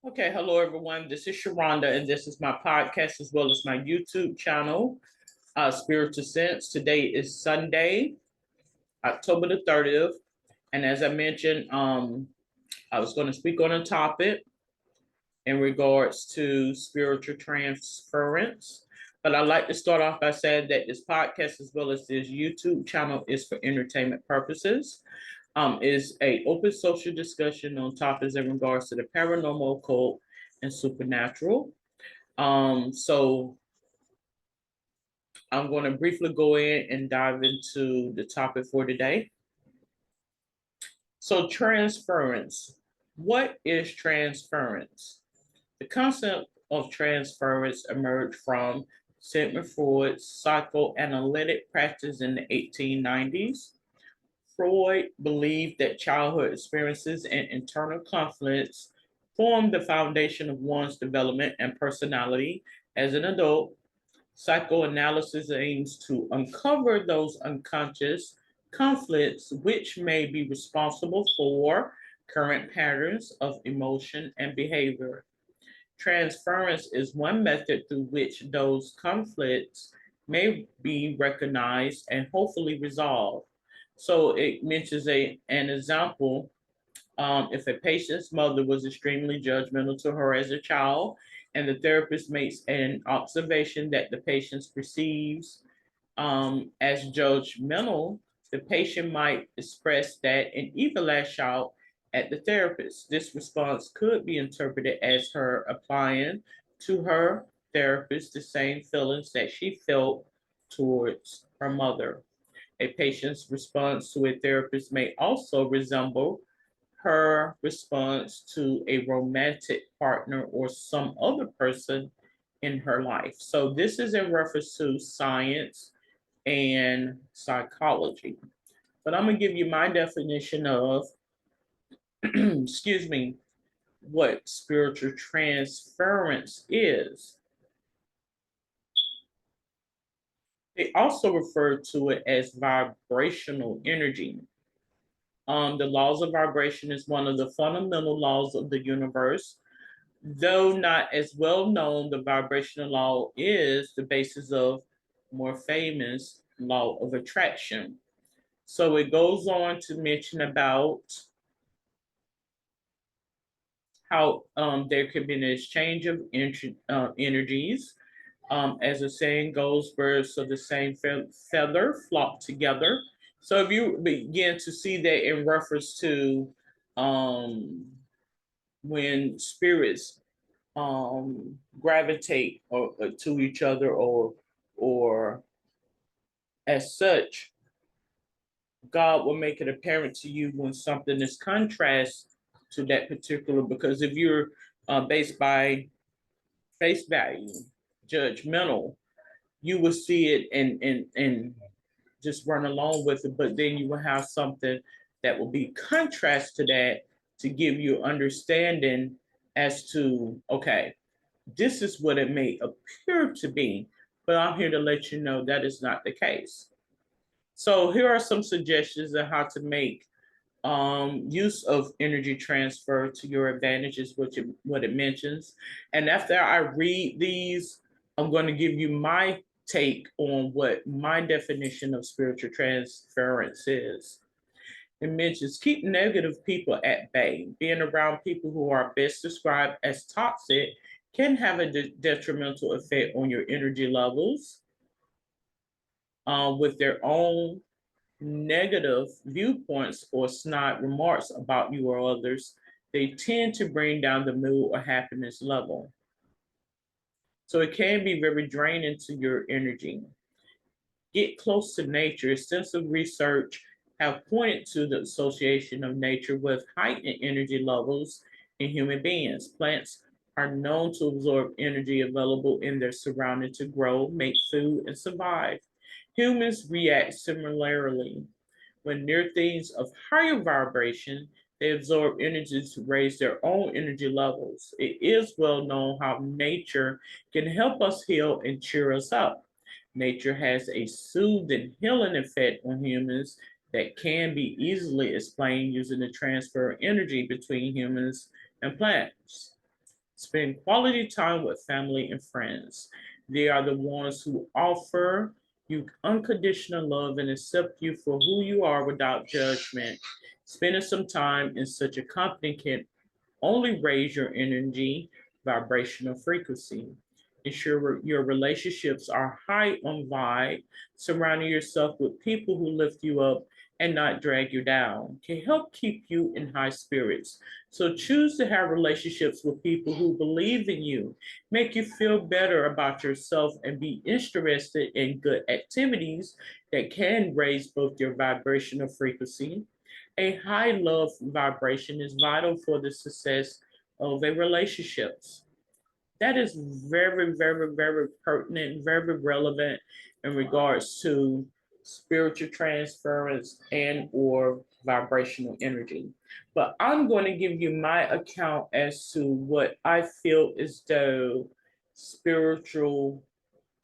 Okay, hello everyone. This is Sharonda, and this is my podcast as well as my YouTube channel, Spiritual Sense. Today is Sunday, October the 30th, and as I mentioned, I was going to speak on a topic in regards to spiritual transference. But I'd like to start off by saying that this podcast as well as this YouTube channel is for entertainment purposes. Is a open social discussion on topics in regards to the paranormal, occult, and supernatural. So I'm going to briefly go in and dive into the topic for today. So transference. What is transference? The concept of transference emerged from Sigmund Freud's psychoanalytic practice in the 1890s. Freud believed that childhood experiences and internal conflicts form the foundation of one's development and personality as an adult. Psychoanalysis aims to uncover those unconscious conflicts which may be responsible for current patterns of emotion and behavior. Transference is one method through which those conflicts may be recognized and hopefully resolved. So it mentions an example. If a patient's mother was extremely judgmental to her as a child, and the therapist makes an observation that the patient perceives as judgmental, the patient might express that and even lash out at the therapist. This response could be interpreted as her applying to her therapist the same feelings that she felt towards her mother. A patient's response to a therapist may also resemble her response to a romantic partner or some other person in her life. So, this is in reference to science and psychology. But I'm going to give you my definition of, excuse me, what spiritual transference is. They also refer to it as vibrational energy. The laws of vibration is one of the fundamental laws of the universe. Though not as well known, the vibrational law is the basis of more famous law of attraction. So it goes on to mention about how there can be an exchange of energies. As the saying goes, birds of the same feather flock together. So if you begin to see that in reference to um, when spirits gravitate to each other or as such, God will make it apparent to you when something is contrast to that particular. Because if you're based by face value, judgmental, you will see it and just run along with it. But then you will have something that will be contrast to that to give you understanding as to okay, this is what it may appear to be, but I'm here to let you know that is not the case. So here are some suggestions on how to make use of energy transfer to your advantages, what it mentions. And after I read these, I'm going to give you my take on what my definition of spiritual transference is. It mentions keep negative people at bay. Being around people who are best described as toxic can have a detrimental effect on your energy levels with their own negative viewpoints or snide remarks about you or others. They tend to bring down the mood or happiness level. So it can be very draining to your energy. Get close to nature. Extensive research have pointed to the association of nature with heightened energy levels in human beings. Plants are known to absorb energy available in their surrounding to grow, make food, and survive. Humans react similarly. When near things of higher vibration, they absorb energy to raise their own energy levels. It is well known how nature can help us heal and cheer us up. Nature has a soothing, healing effect on humans that can be easily explained using the transfer of energy between humans and plants. Spend quality time with family and friends. They are the ones who offer you unconditional love and accept you for who you are without judgment. Spending some time in such a company can only raise your energy vibrational frequency. Ensure your relationships are high on vibe. Surrounding yourself with people who lift you up and not drag you down can help keep you in high spirits. So choose to have relationships with people who believe in you, make you feel better about yourself, and be interested in good activities that can raise both your vibrational frequency. A high love vibration is vital for the success of a relationships. That is very, very, very pertinent, very relevant in regards to spiritual transference and or vibrational energy. But I'm going to give you my account as to what I feel is though spiritual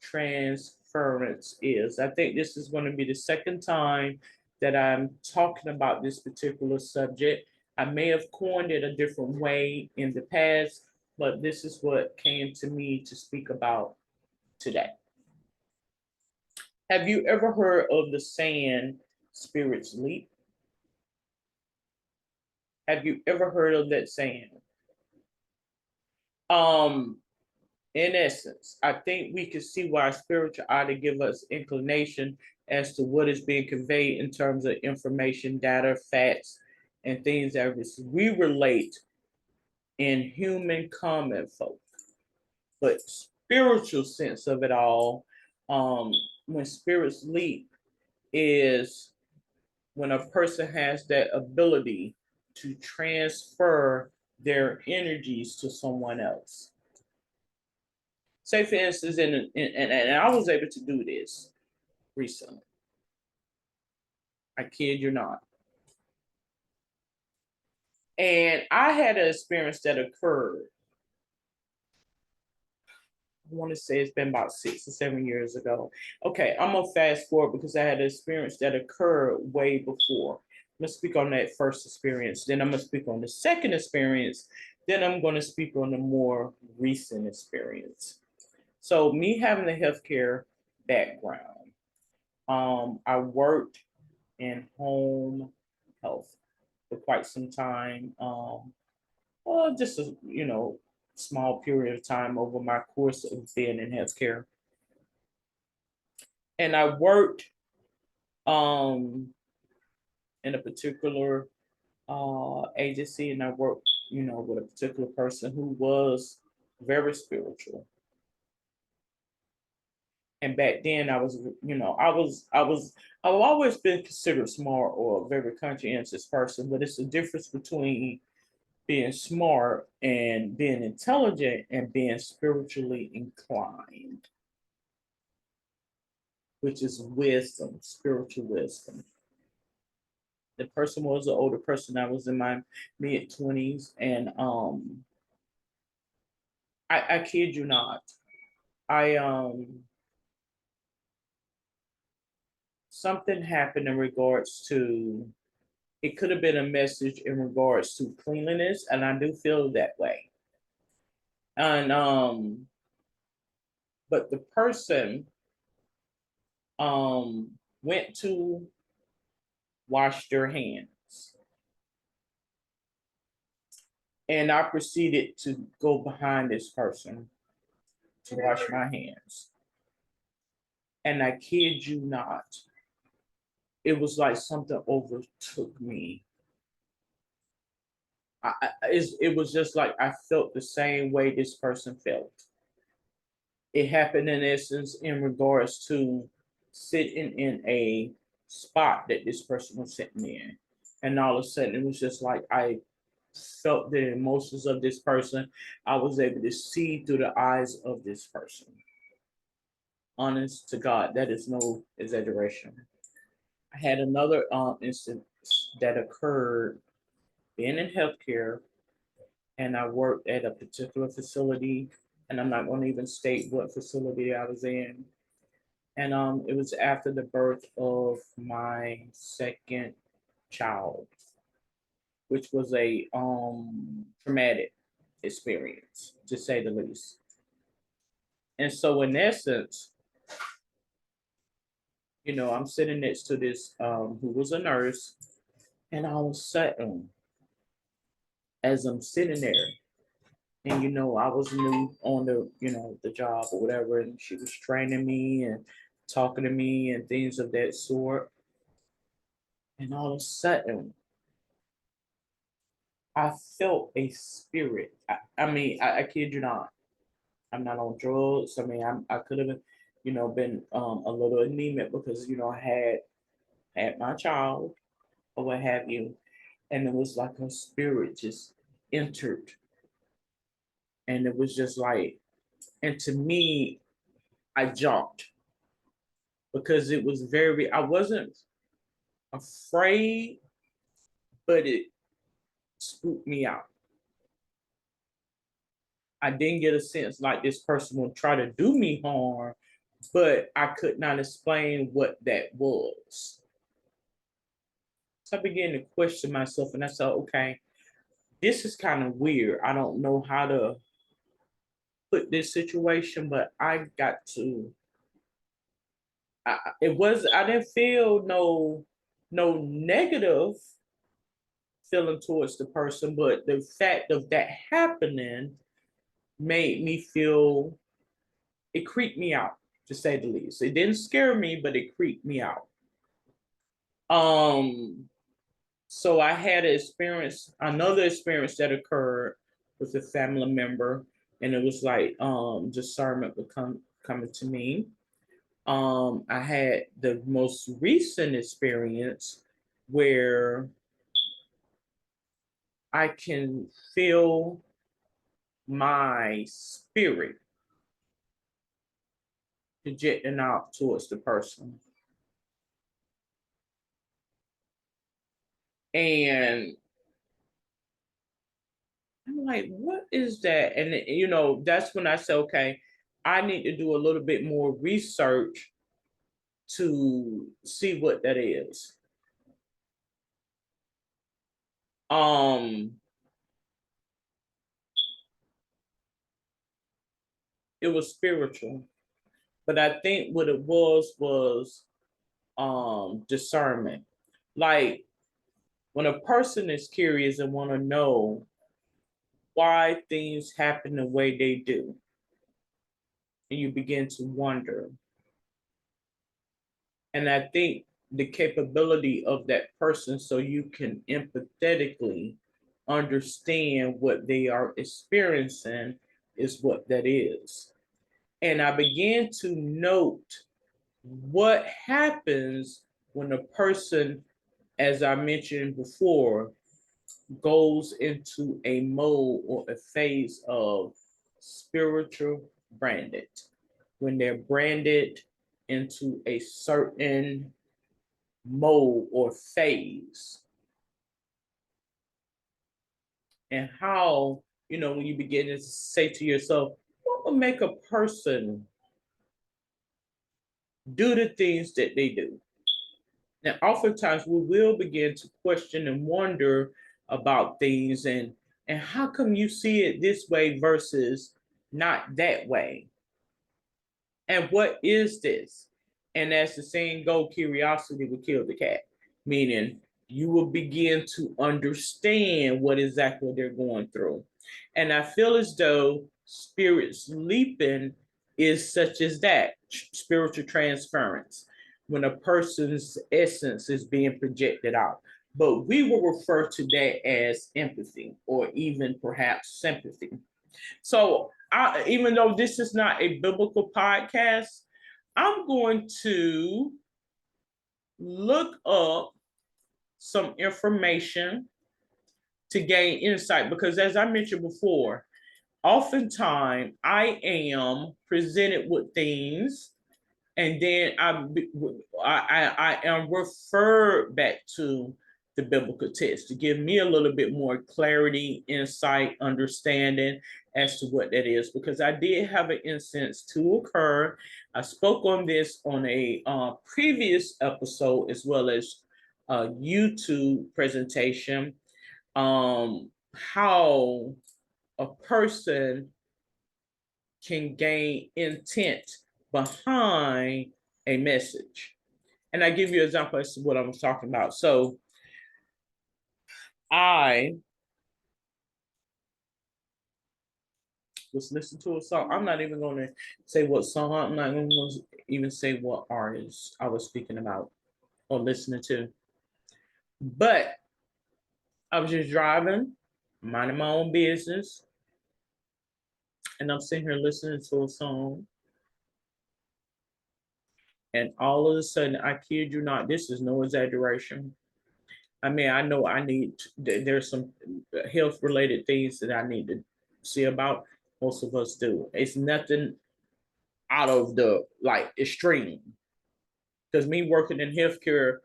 transference is. I think this is going to be the second time that I'm talking about this particular subject. I may have coined it a different way in the past, but this is what came to me to speak about today. Have you ever heard of the saying, spirits leap? Have you ever heard of that saying? Um, in essence, I think we can see why spirituality give us inclination as to what is being conveyed in terms of information, data, facts, and things that we relate in human common folk. But spiritual sense of it all, um, when spirits leap, is when a person has that ability to transfer their energies to someone else. Say, for instance, and I was able to do this recently. I kid you not. And I had an experience that occurred. I want to say it's been about 6 or 7 years ago. Okay, I'm gonna fast forward because I had an experience that occurred way before. I'm gonna speak on that first experience, then I'm gonna speak on the second experience, then I'm gonna speak on the more recent experience. So me having a healthcare background, I worked in home health for quite some time. Just a small period of time over my course of being in healthcare, and I worked um, in a particular agency, and I worked with a particular person who was very spiritual. And back then, I was I've always been considered smart or a very conscientious person, but it's a difference between being smart and being intelligent and being spiritually inclined, which is wisdom, spiritual wisdom. The person was an older person. I was in my mid 20s, and I kid you not, I something happened in regards to, it could have been a message in regards to cleanliness, and I do feel that way. And but the person went to wash their hands, and I proceeded to go behind this person to wash my hands. And I kid you not, it was like something overtook me. It was just like I felt the same way this person felt. It happened in essence in regards to sitting in a spot that this person was sitting in. And all of a sudden, it was just like I felt the emotions of this person. I was able to see through the eyes of this person. Honest to God, that is no exaggeration. I had another instance that occurred being in healthcare, and I worked at a particular facility, and I'm not going to even state what facility I was in. And it was after the birth of my second child, which was a traumatic. experience, to say the least. And so, in essence, I'm sitting next to this who was a nurse, and all of a sudden, as I'm sitting there, and I was new on the job or whatever, and she was training me and talking to me and things of that sort. And all of a sudden, I felt a spirit. I mean, I kid you not. I'm not on drugs. I mean, I could have been, been a little anemic because I had my child or what have you, and it was like a spirit just entered, and it was just like, and to me, I jumped because it was very. I wasn't afraid, but it spooked me out. I didn't get a sense like this person would try to do me harm, but I could not explain what that was. So I began to question myself, and I said, okay, this is kind of weird. I don't know how to put this situation, but I got to. I didn't feel no negative feeling towards the person, but the fact of that happening made me feel, it creeped me out, to say the least. It didn't scare me, but it creeped me out. Um, so I had another experience that occurred with a family member, and it was like discernment would coming to me. I had the most recent experience where I can feel my spirit projecting out towards the person. And I'm like, what is that? And that's when I said, okay, I need to do a little bit more research to see what that is. Um, it was spiritual, but I think what it was discernment. Like when a person is curious and want to know why things happen the way they do, and you begin to wonder. And I think the capability of that person so you can empathetically understand what they are experiencing is what that is. And I began to note what happens when a person, as I mentioned before, goes into a mode or a phase of spiritual branded. When they're branded into a certain mode or phase, and how, when you begin to say to yourself, what would make a person do the things that they do? Now, oftentimes we will begin to question and wonder about things, and how come you see it this way versus not that way? And what is this? And as the saying go, curiosity will kill the cat, meaning you will begin to understand what exactly they're going through. And I feel as though spirit sleeping is such as that spiritual transference, when a person's essence is being projected out. But we will refer to that as empathy or even perhaps sympathy. So, even though this is not a biblical podcast, I'm going to look up some information to gain insight because, as I mentioned before, oftentimes I am presented with things and then I am referred back to the biblical text to give me a little bit more clarity, insight, understanding as to what that is. Because I did have an instance to occur. I spoke on this on a previous episode as well as a YouTube presentation. How a person can gain intent behind a message. And I give you an example as to what I was talking about. So I was listening to a song. I'm not even going to say what song. I'm not going to even say what artist I was speaking about or listening to. But I was just driving, minding my own business, and I'm sitting here listening to a song. And all of a sudden, I kid you not, this is no exaggeration. I mean, I know I need, there's some health related things that I need to see about. Most of us do. It's nothing out of the like extreme. Because me working in healthcare,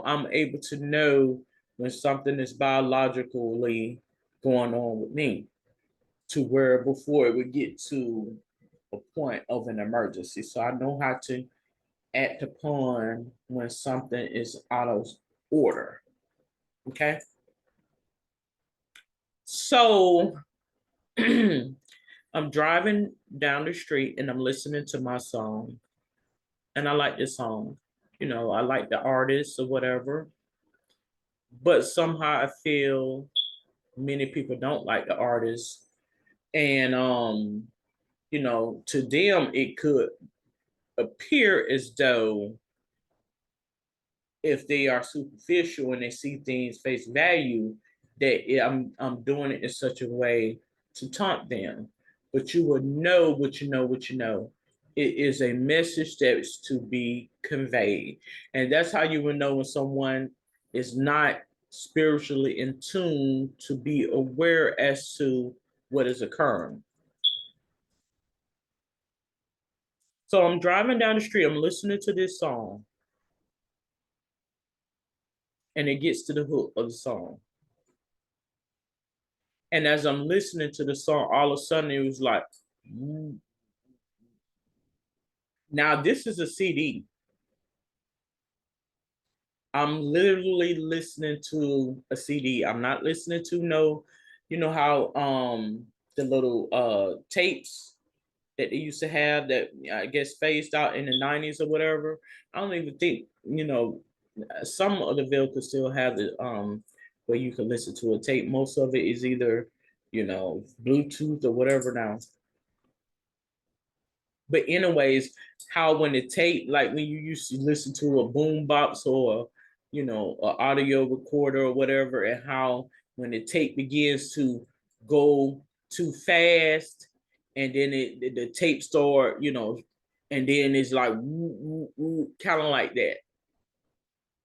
I'm able to know when something is biologically going on with me to where before it would get to a point of an emergency. So I know how to act upon when something is out of order. Okay. So I'm driving down the street and I'm listening to my song. And I like this song. I like the artist or whatever. But somehow I feel many people don't like the artist. And to them it could appear as though if they are superficial and they see things face value, that I'm doing it in such a way to taunt them. But you will know what you know, what you know. It is a message that's to be conveyed. And that's how you will know when someone is not spiritually in tune to be aware as to what is occurring. So I'm driving down the street, I'm listening to this song, and it gets to the hook of the song. And as I'm listening to the song, all of a sudden it was like, now this is a CD. I'm literally listening to a CD. I'm not listening to no, how the little tapes that they used to have that I guess phased out in the 90s or whatever. I don't even think, some of the vehicles still have the where you can listen to a tape. Most of it is either, Bluetooth or whatever now. But anyways, how when the tape, like when you used to listen to a boom box or an audio recorder or whatever, and how when the tape begins to go too fast, and then the tape start, and then it's like kind of like that.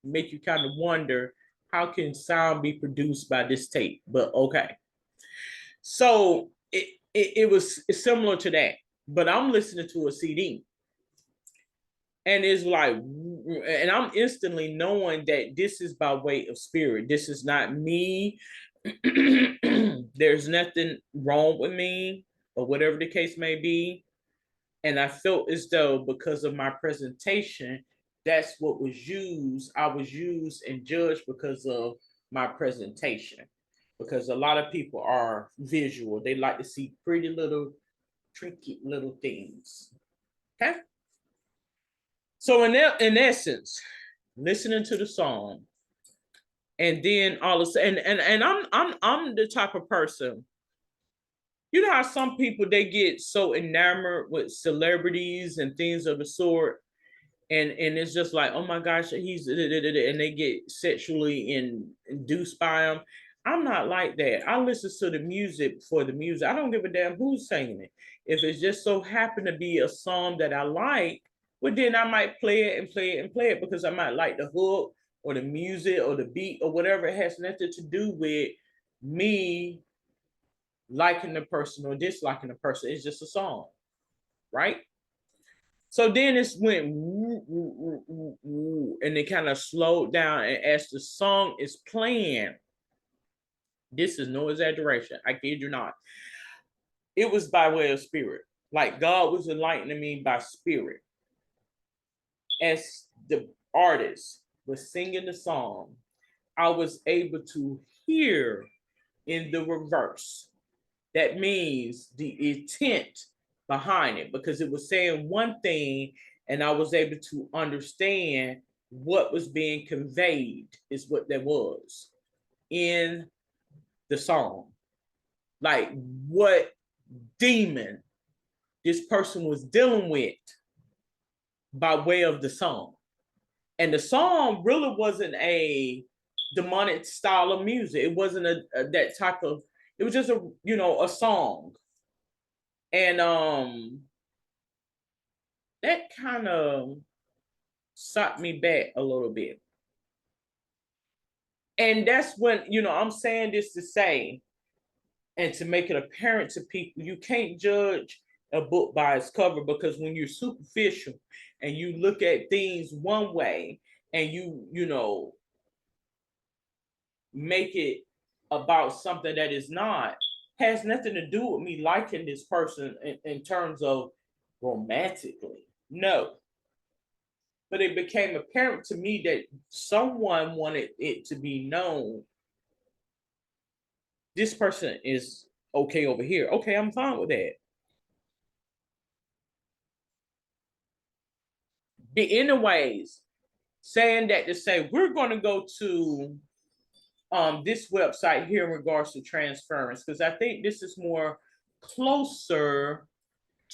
Make you kind of wonder how can sound be produced by this tape? But okay, so it was similar to that, but I'm listening to a CD. And it's like, and I'm instantly knowing that this is by way of spirit. This is not me. There's nothing wrong with me, or whatever the case may be. And I felt as though because of my presentation, that's what was used. I was used and judged because of my presentation. Because a lot of people are visual, they like to see pretty little, trinket little things. Okay. So in essence, listening to the song, and then all of a sudden, and I'm the type of person. You know how some people they get so enamored with celebrities and things of the sort, and it's just like, oh my gosh, he's and they get sexually induced by him. I'm not like that. I listen to the music for the music. I don't give a damn who's singing it. If it just so happen to be a song that I like, well then I might play it and play it and play it because I might like the hook or the music or the beat or whatever. It has nothing to do with me liking the person or disliking the person. It's just a song, right? So then it went and it kind of slowed down. And as the song is playing, this is no exaggeration. I kid you not. It was by way of spirit. Like God was enlightening me by spirit. As the artist was singing the song, I was able to hear in the reverse. That means the intent behind it, because it was saying one thing and I was able to understand what was being conveyed, is what there was in the song. Like what demon this person was dealing with by way of the song. And the song really wasn't a demonic style of music. It wasn't that type of, it was just a song. And that kind of sucked me back a little bit. And that's when, I'm saying this to say, and to make it apparent to people, you can't judge a book by its cover, because when you're superficial and you look at things one way and you make it about something that is not, has nothing to do with me liking this person in terms of romantically. No. But it became apparent to me that someone wanted it to be known, this person is okay over here. Okay, I'm fine with that. Anyways, saying that to say, we're going to go to this website here in regards to transference, because I think this is more closer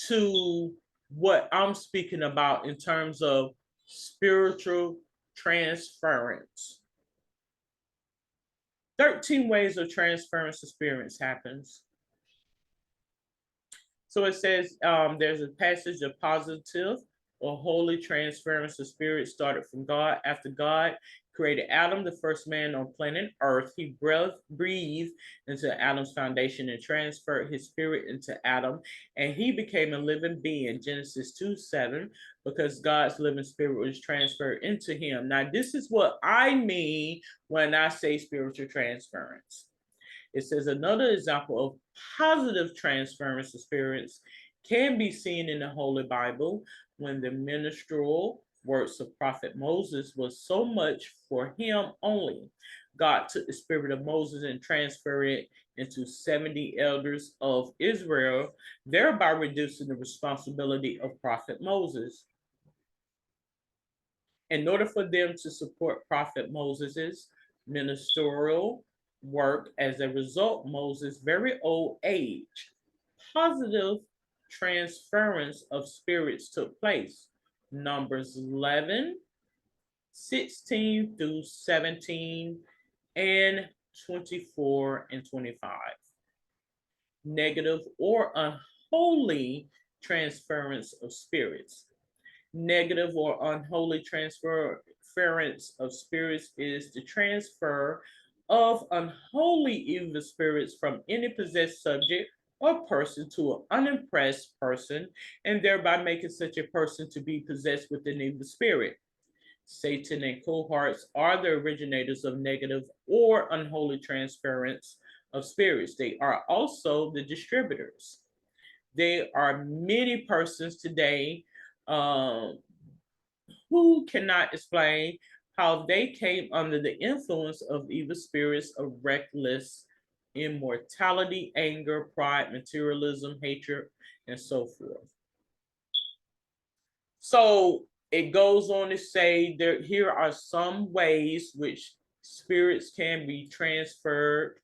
to what I'm speaking about in terms of spiritual transference. 13 ways of transference experience happens. So it says there's a passage of positive or holy transference of spirit started from God. After God created Adam, the first man on planet Earth, he breathed into Adam's foundation and transferred his spirit into Adam, and he became a living being. Genesis 2:7, because God's living spirit was transferred into him. Now, this is what I mean when I say spiritual transference. It says another example of positive transference experience can be seen in the Holy Bible, when the ministerial works of Prophet Moses was so much for him only. God took the spirit of Moses and transferred it into 70 elders of Israel, thereby reducing the responsibility of Prophet Moses. In order for them to support Prophet Moses's ministerial work, as a result, Moses' very old age, positive transference of spirits took place. Numbers 11, 16 through 17, and 24 and 25. Negative or unholy transference of spirits. Negative or unholy transference of spirits is the transfer of unholy evil spirits from any possessed subject or person to an unimpressed person, and thereby making such a person to be possessed with an evil spirit. Satan and cohorts are the originators of negative or unholy transference of spirits. They are also the distributors. There are many persons today who cannot explain how they came under the influence of evil spirits of reckless immortality, anger, pride, materialism, hatred, and so forth. So it goes on to say that here are some ways which spirits can be transferred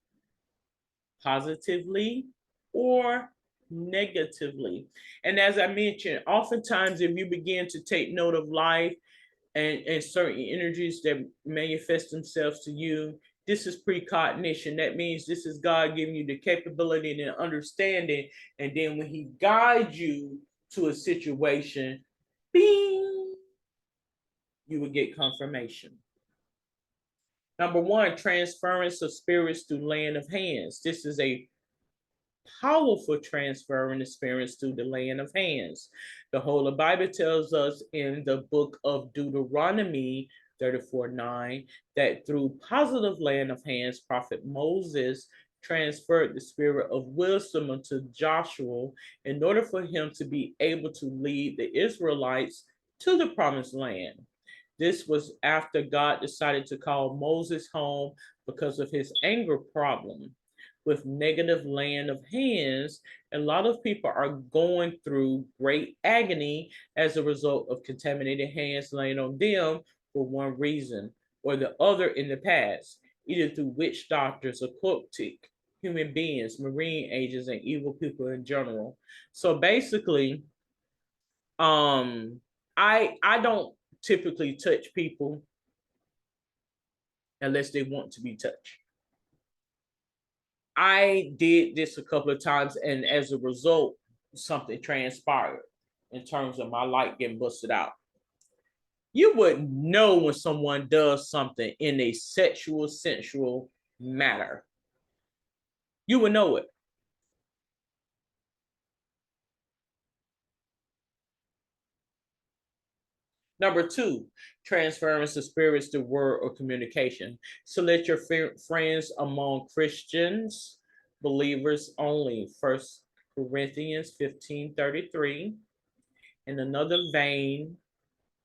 positively or negatively. And as I mentioned, oftentimes if you begin to take note of life and certain energies that manifest themselves to you, this is precognition. That means this is God giving you the capability and understanding. And then when he guides you to a situation, bing, you will get confirmation. Number one, transference of spirits through laying of hands. This is a powerful transferring experience through the laying of hands. The Holy Bible tells us in the book of Deuteronomy 34:9 that through positive laying of hands, Prophet Moses transferred the spirit of wisdom unto Joshua in order for him to be able to lead the Israelites to the promised land. This was after God decided to call Moses home because of his anger problem. with negative laying of hands. A lot of people are going through great agony as a result of contaminated hands laying on them for one reason or the other in the past, either through witch doctors, occultic human beings, marine agents, and evil people in general. So basically, I don't typically touch people unless they want to be touched. I did this a couple of times, and as a result, something transpired in terms of my light getting busted out. You would know when someone does something in a sexual, sensual matter. You would know it. Number two, transference of spirits to word or communication. Select your friends among Christians, believers only. First Corinthians 15:33. In another vein,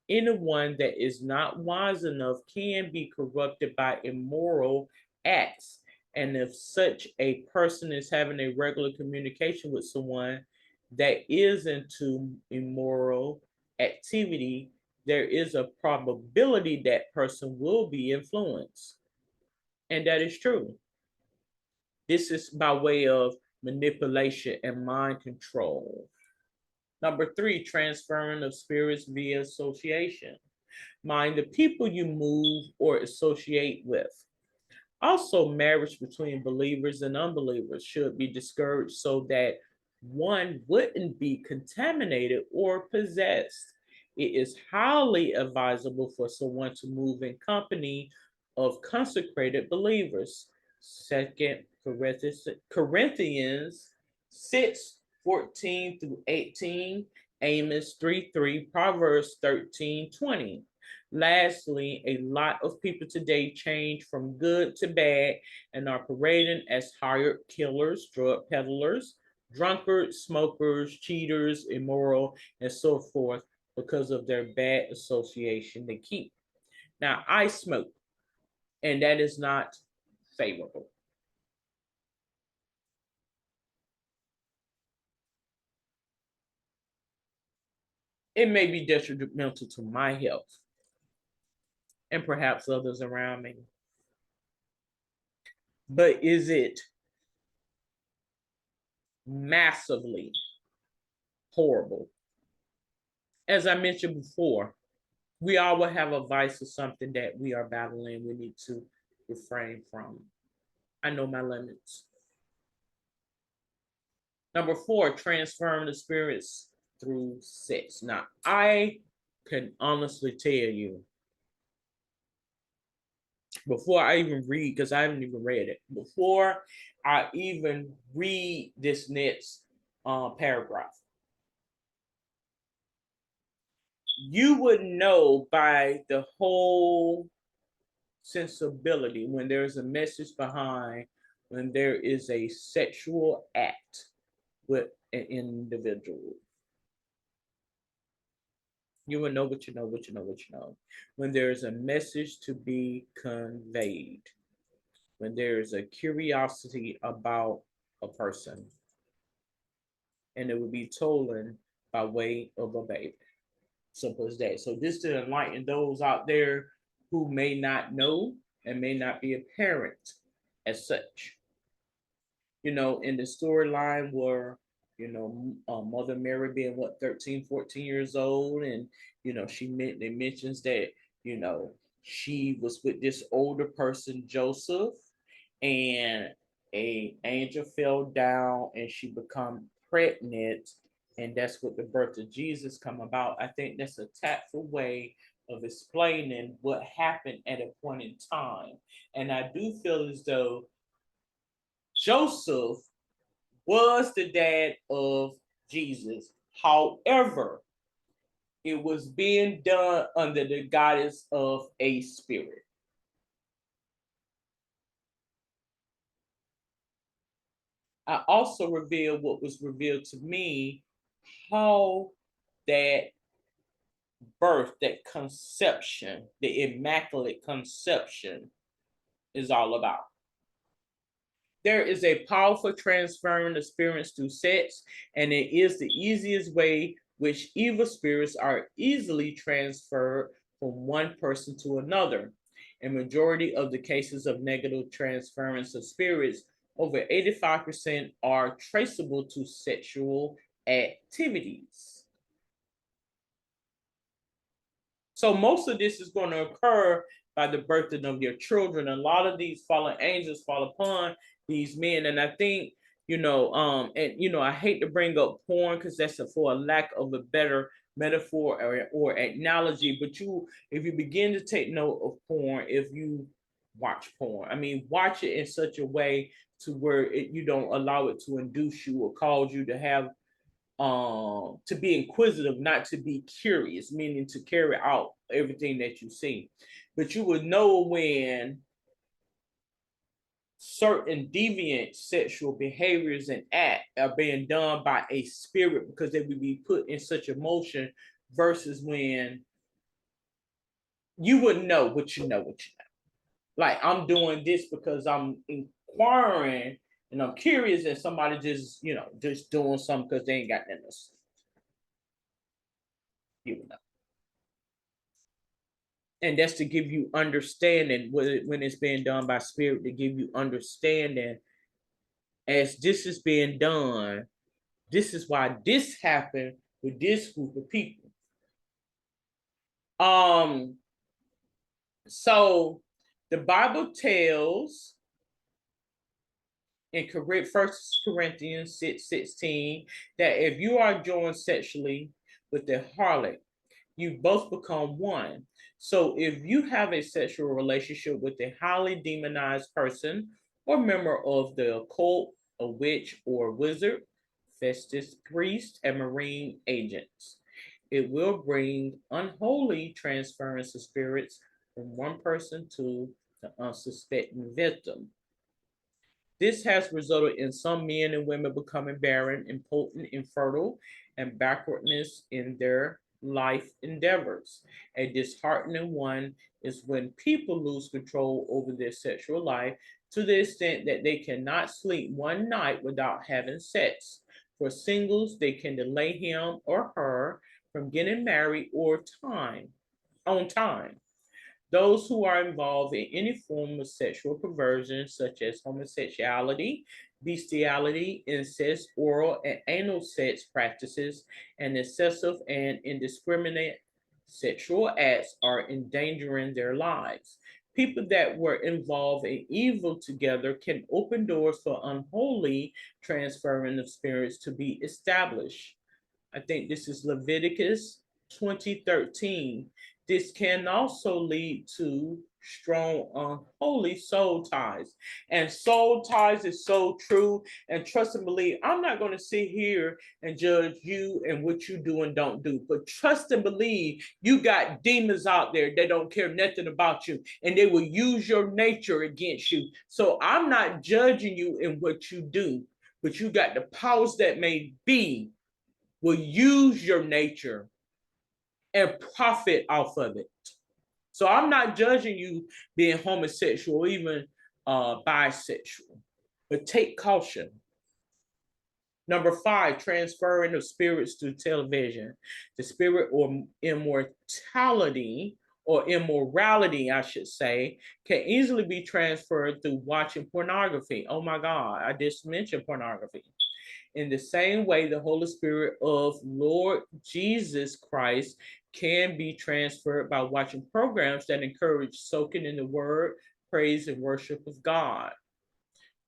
anyone that is not wise enough can be corrupted by immoral acts. And if such a person is having a regular communication with someone that is into immoral activity, there is a probability that person will be influenced. And that is true. This is by way of manipulation and mind control. Number three, transferring of spirits via association. Mind the people you move or associate with. Also, marriage between believers and unbelievers should be discouraged so that one wouldn't be contaminated or possessed. It is highly advisable for someone to move in company of consecrated believers. Second Corinthians 6:14 through 18, Amos 3:3, Proverbs 13:20. Lastly, a lot of people today change from good to bad and are parading as hired killers, drug peddlers, drunkards, smokers, cheaters, immoral, and so forth because of their bad association they keep. Now, I smoke, and that is not favorable. It may be detrimental to my health and perhaps others around me. But is it massively horrible? As I mentioned before, we all will have a vice or something that we are battling, we need to refrain from. I know my limits. Number four, transferring the spirits through sex. Now, I can honestly tell you, before I even read, because I haven't even read it, before I even read this next paragraph, you would know by the whole sensibility when there's a message behind, when there is a sexual act with an individual. You will know what you know, what you know, what you know. When there's a message to be conveyed, when there's a curiosity about a person, and it will be told by way of a baby. Simple as that. So this to enlighten those out there who may not know and may not be a parent as such. In the storyline where, Mother Mary being what, 13, 14 years old, and, it mentions that, she was with this older person, Joseph, and a angel fell down and she become pregnant, and that's what the birth of Jesus come about. I think that's a tactful way of explaining what happened at a point in time. And I do feel as though Joseph was the dad of Jesus. However, it was being done under the guidance of a spirit. I also revealed what was revealed to me, how that birth, that conception, the immaculate conception is all about. There is a powerful transferring experience through sex, and it is the easiest way which evil spirits are easily transferred from one person to another. A majority of the cases of negative transference of spirits, over 85%, are traceable to sexual activities. So most of this is going to occur by the birthing of your children. A lot of these fallen angels fall upon these men, and I think and I hate to bring up porn because that's for a lack of a better metaphor or analogy. But if you begin to take note of porn, if you watch porn, I mean, watch it in such a way to where you don't allow it to induce you or cause you to have to be inquisitive, not to be curious, meaning to carry out everything that you see. But you would know when certain deviant sexual behaviors and acts are being done by a spirit because they would be put in such emotion versus when you wouldn't know what you know what you know. Like, I'm doing this because I'm inquiring and I'm curious, and somebody just doing something because they ain't got nothing else. You would know. And that's to give you understanding when it's being done by spirit, to give you understanding as this is being done. This is why this happened with this group of people. So the Bible tells in First Corinthians 6:16 that if you are joined sexually with the harlot, you both become one. So if you have a sexual relationship with a highly demonized person or member of the occult, a witch or wizard, Festus priest, and marine agents, it will bring unholy transference of spirits from one person to the unsuspecting victim. This has resulted in some men and women becoming barren, impotent, infertile, and backwardness in their life endeavors. A disheartening one is when people lose control over their sexual life to the extent that they cannot sleep one night without having sex. For singles, they can delay him or her from getting married or on time. Those who are involved in any form of sexual perversion, such as homosexuality, bestiality, incest, oral and anal sex practices, and excessive and indiscriminate sexual acts, are endangering their lives. People that were involved in evil together can open doors for unholy transferring of spirits to be established. I think this is Leviticus 20:13. This can also lead to strong unholy soul ties. And soul ties is so true. And trust and believe, I'm not going to sit here and judge you and what you do and don't do. But trust and believe, you got demons out there that don't care nothing about you. And they will use your nature against you. So I'm not judging you in what you do. But you got the powers that may be will use your nature and profit off of it. So I'm not judging you being homosexual or even bisexual, but take caution. Number 5, transferring of spirits to television. The spirit or immorality, I should say, can easily be transferred through watching pornography. Oh my God, I just mentioned pornography. In the same way, the Holy Spirit of Lord Jesus Christ can be transferred by watching programs that encourage soaking in the word, praise, and worship of God.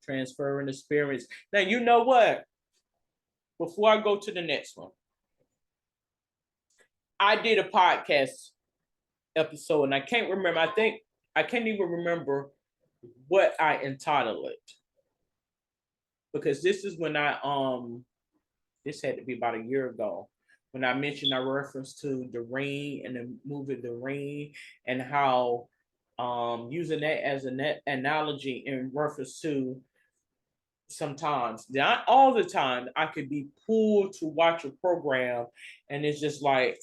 Transferring the spirits. Now, you know what? Before I go to the next one, I did a podcast episode and I can't remember. I can't even remember what I entitled it because this is when this had to be about a year ago when I mentioned I reference to The Ring and the movie The Ring and how using that as an analogy in reference to sometimes, not all the time, I could be pulled to watch a program and it's like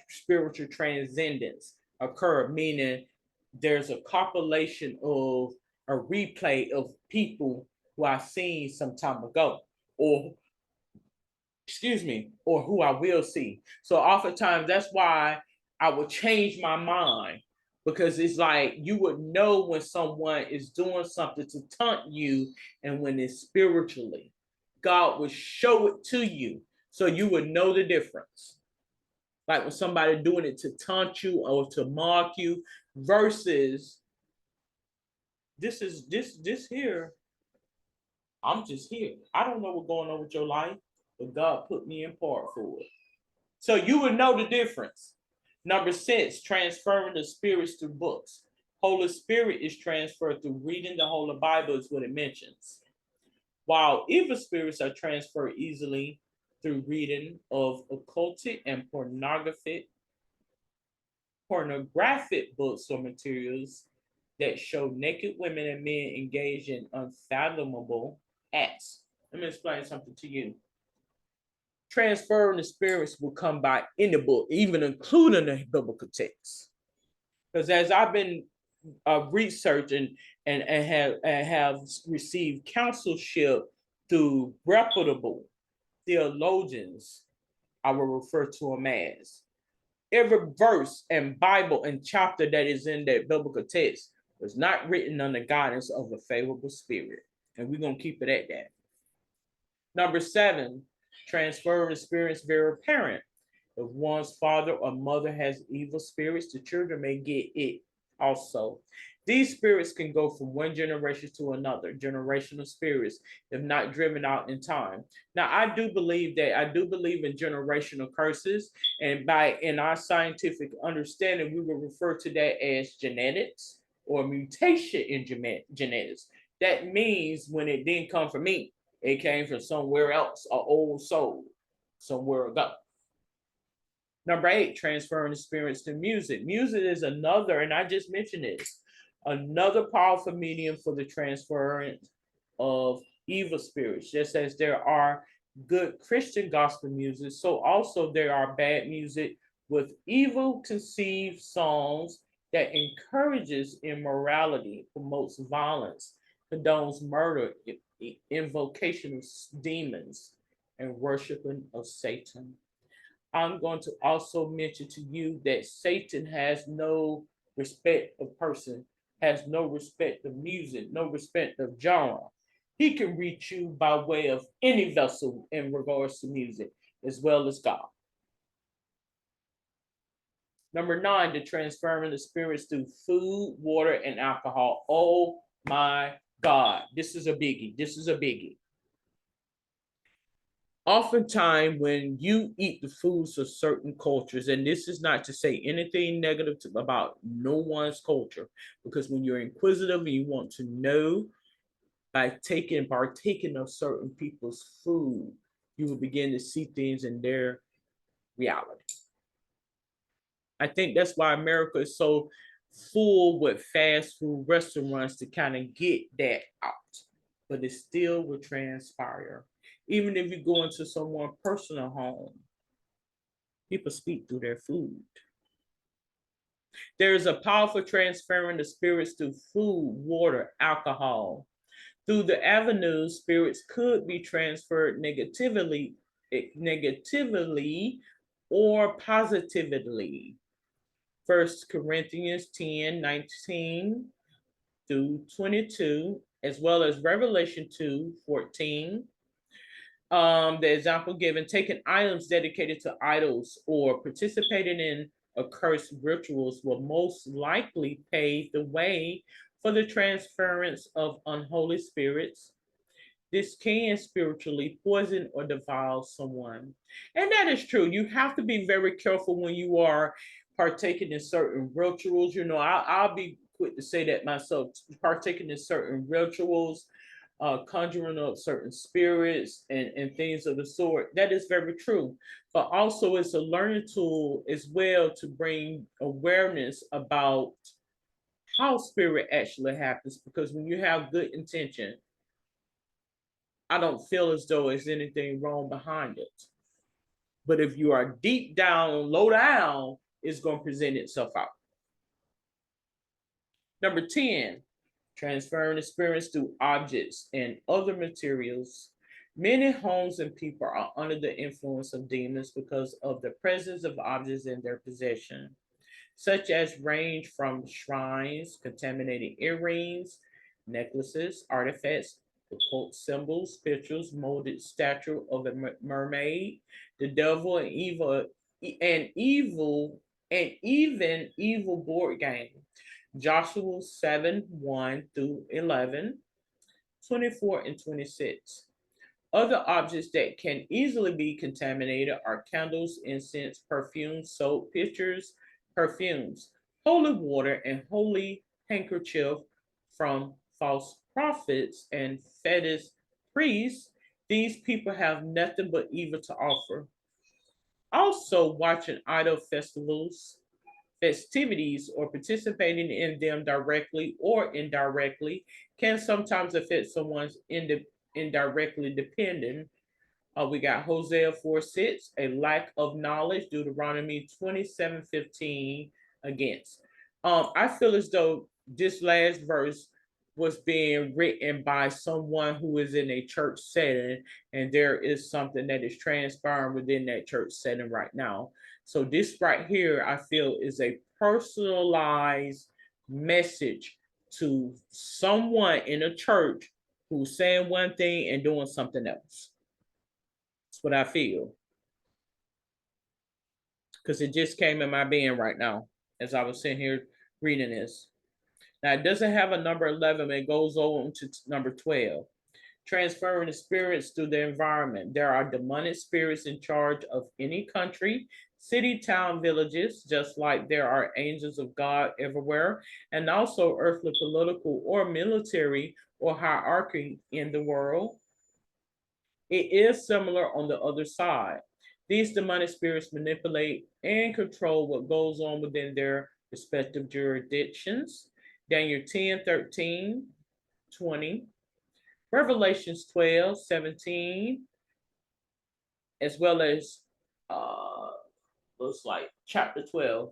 spiritual transcendence occur, meaning there's a compilation of a replay of people who I've seen some time ago, or or who I will see. So oftentimes that's why I will change my mind, because it's like you would know when someone is doing something to taunt you and when it's spiritually. God will show it to you so you would know the difference. Like when somebody doing it to taunt you or to mock you versus this here. I'm just here. I don't know what's going on with your life, but God put me in part for it. So you would know the difference. Number 6, transferring the spirits through books. Holy Spirit is transferred through reading the Holy Bible, is what it mentions. While evil spirits are transferred easily through reading of occultic and pornographic books or materials that show naked women and men engaged in unfathomable acts. Let me explain something to you. Transferring the spirits will come by in the book, even including the biblical text. Because as I've been researching and have received counselship through reputable theologians, I will refer to them as. Every verse and Bible and chapter that is in that biblical text was not written under guidance of a favorable spirit. And we're going to keep it at that. Number 7, transferring spirits very apparent. If one's father or mother has evil spirits, the children may get it also. These spirits can go from one generation to another, generational spirits, if not driven out in time. Now, I do believe in generational curses, and in our scientific understanding, we will refer to that as genetics or mutation in genetics. That means when it didn't come from me, it came from somewhere else, an old soul, somewhere ago. Number 8, transferring the spirits to music. Music is another, and I just mentioned this, another powerful medium for the transference of evil spirits. Just as there are good Christian gospel music, so also there are bad music with evil conceived songs that encourages immorality, promotes violence, condones murder, invocation of demons, and worshiping of Satan. I'm going to also mention to you that Satan has no respect of person, has no respect of music, no respect of genre. He can reach you by way of any vessel in regards to music, as well as God. Number 9, the transferring the spirits through food, water, and alcohol. Oh my God, this is a biggie. This is a biggie. Oftentimes, when you eat the foods of certain cultures, and this is not to say anything negative about no one's culture, because when you're inquisitive and you want to know, by partaking of certain people's food, you will begin to see things in their reality. I think that's why America is so full with fast food restaurants, to kind of get that out. But it still will transpire. Even if you go into someone's personal home, people speak through their food. There is a powerful transferring the spirits through food, water, alcohol. Through the avenues, spirits could be transferred negatively or positively. 1 Corinthians 10:19 through 22, as well as Revelation 2:14. The example given, taking items dedicated to idols or participating in accursed rituals will most likely pave the way for the transference of unholy spirits. This can spiritually poison or defile someone. And that is true. You have to be very careful when you are partaking in certain rituals. I'll be quick to say that myself, partaking in certain rituals, conjuring up certain spirits and things of the sort. That is very true. But also, it's a learning tool as well to bring awareness about how spirit actually happens. Because when you have good intention, I don't feel as though there's anything wrong behind it. But if you are deep down, low down, it's going to present itself out. Number 10, Transferring experience through objects and other materials. Many homes and people are under the influence of demons because of the presence of objects in their possession, such as range from shrines, contaminated earrings, necklaces, artifacts, occult symbols, pictures, molded statue of a mermaid, the devil, and evil, and even evil board game. Joshua 7 1 through 11, 24 and 26. Other objects that can easily be contaminated are candles, incense, perfumes, soap, pictures, perfumes, holy water, and holy handkerchief from false prophets and fetish priests. These people have nothing but evil to offer. Also, watching idol festivities, or participating in them directly or indirectly can sometimes affect someone's indirectly dependent. We got Hosea 4 6, a lack of knowledge, Deuteronomy 27:15 against. I feel as though this last verse was being written by someone who is in a church setting, and there is something that is transpiring within that church setting right now. So, this right here, I feel, is a personalized message to someone in a church who's saying one thing and doing something else. That's what I feel. Because it just came in my being right now as I was sitting here reading this. Now, it doesn't have a number 11, it goes on to number 12. Transferring the spirits through the environment. There are demonic spirits in charge of any country, city, town, villages, just like there are angels of God everywhere, and also earthly political or military or hierarchy in the world. It is similar on the other side. These demonic spirits manipulate and control what goes on within their respective jurisdictions. Daniel 10, 13, 20. Revelations 12, 17, as well as looks like chapter 12.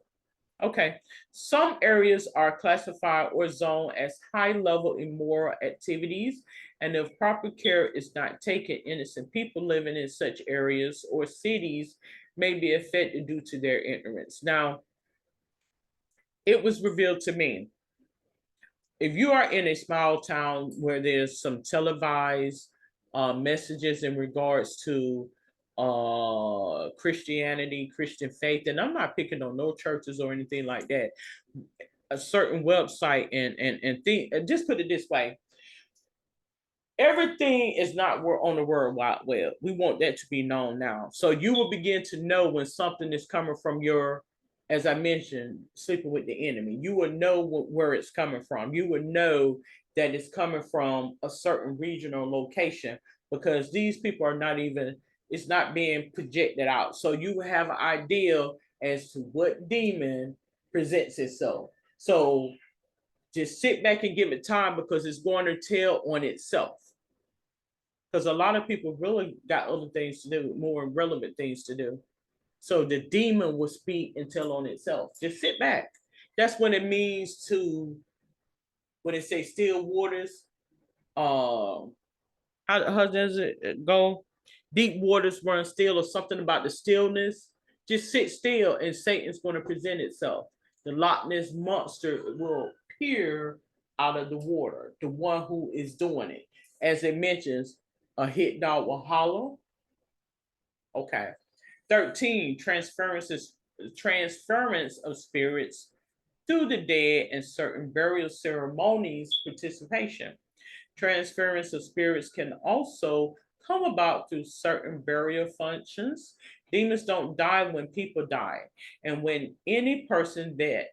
Okay, some areas are classified or zoned as high level immoral activities, and if proper care is not taken, innocent people living in such areas or cities may be affected due to their ignorance. Now, it was revealed to me, if you are in a small town where there's some televised messages in regards to Christianity, Christian faith, and I'm not picking on no churches or anything like that. A certain website and just put it this way: everything is not on the World Wide Web. We want that to be known now, so you will begin to know when something is coming from your, as I mentioned, sleeping with the enemy. You will know where it's coming from. You will know that it's coming from a certain region or location, because these people are not even, it's not being projected out. So you have an idea as to what demon presents itself. So just sit back and give it time, because it's going to tell on itself. Because a lot of people really got other things to do, more relevant things to do. So the demon will speak and tell on itself. Just sit back. That's what it means to, when it say still waters. How does it go? Deep waters run still, or something about the stillness. Just sit still, and Satan's going to present itself. The Loch Ness monster will appear out of the water. The one who is doing it, as it mentions, a hit dog will hollow. Okay. 13, transference of spirits through the dead and certain burial ceremonies participation. Transference of spirits can also come about through certain burial functions. Demons don't die when people die. And when any person that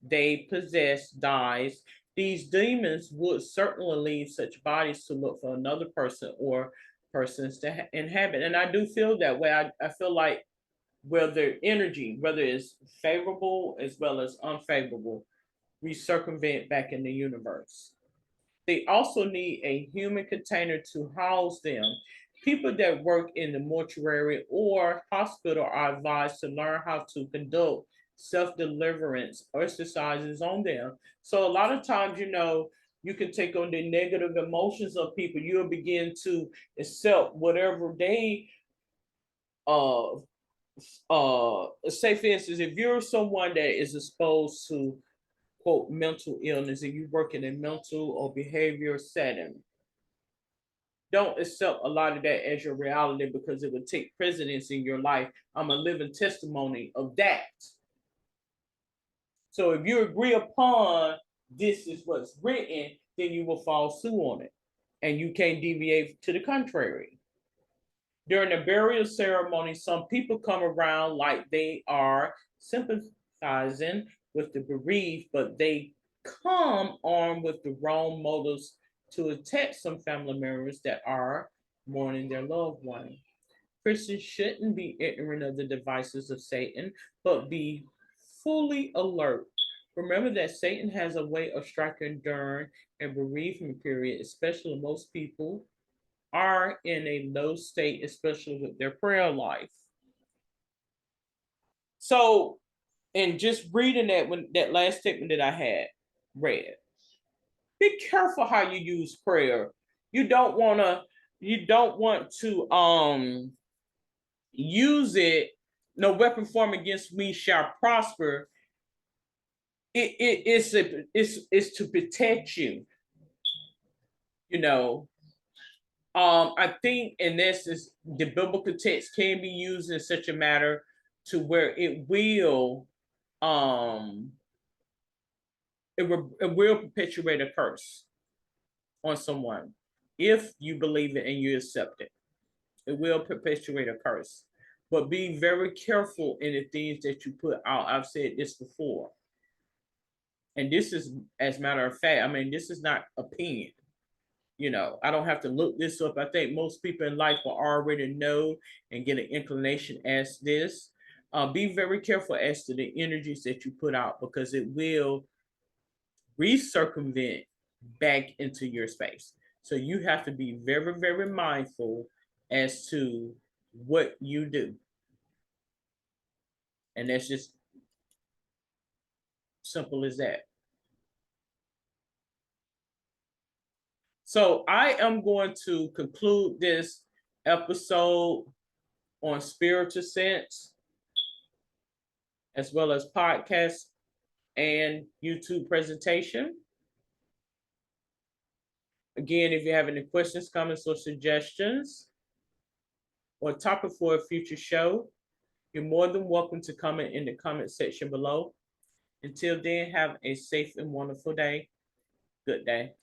they possess dies, these demons would certainly leave such bodies to look for another person or persons to inhabit. And I do feel that way. I feel like whether energy, whether it's favorable as well as unfavorable, we circumvent back in the universe. They also need a human container to house them. People that work in the mortuary or hospital are advised to learn how to conduct self deliverance exercises on them. So, a lot of times, You can take on the negative emotions of people. You'll begin to accept whatever they uh say, for instance, if you're someone that is exposed to quote mental illness and you work in a mental or behavior setting, don't accept a lot of that as your reality because it will take precedence in your life. I'm a living testimony of that. So if you agree upon this is what's written, then you will fall sue on it. And you can't deviate to the contrary. During the burial ceremony, some people come around like they are sympathizing with the bereaved, but they come armed with the wrong motives to attack some family members that are mourning their loved one. Christians shouldn't be ignorant of the devices of Satan, but be fully alert. Remember that Satan has a way of striking during a bereavement period, especially most people are in a low state, especially with their prayer life. So, and just reading that when that last statement that I had read, be careful how you use prayer. You don't want to. You don't want to use it. No weapon formed against me shall prosper. It's to protect you. You know, I think, and this is the biblical text can be used in such a matter to where um, it will perpetuate a curse on someone if you believe it and you accept it. It will perpetuate a curse, but be very careful in the things that you put out. I've said this before, and this is, as a matter of fact, I mean, this is not opinion. I don't have to look this up. I think most people in life will already know and get an inclination as this. Be very careful as to the energies that you put out because it will recircumvent back into your space. So you have to be very, very mindful as to what you do. And that's just simple as that. So I am going to conclude this episode on spiritual sense, as well as podcast and YouTube presentation. Again, if you have any questions, comments, or suggestions, or topic for a future show, you're more than welcome to comment in the comment section below. Until then, have a safe and wonderful day. Good day.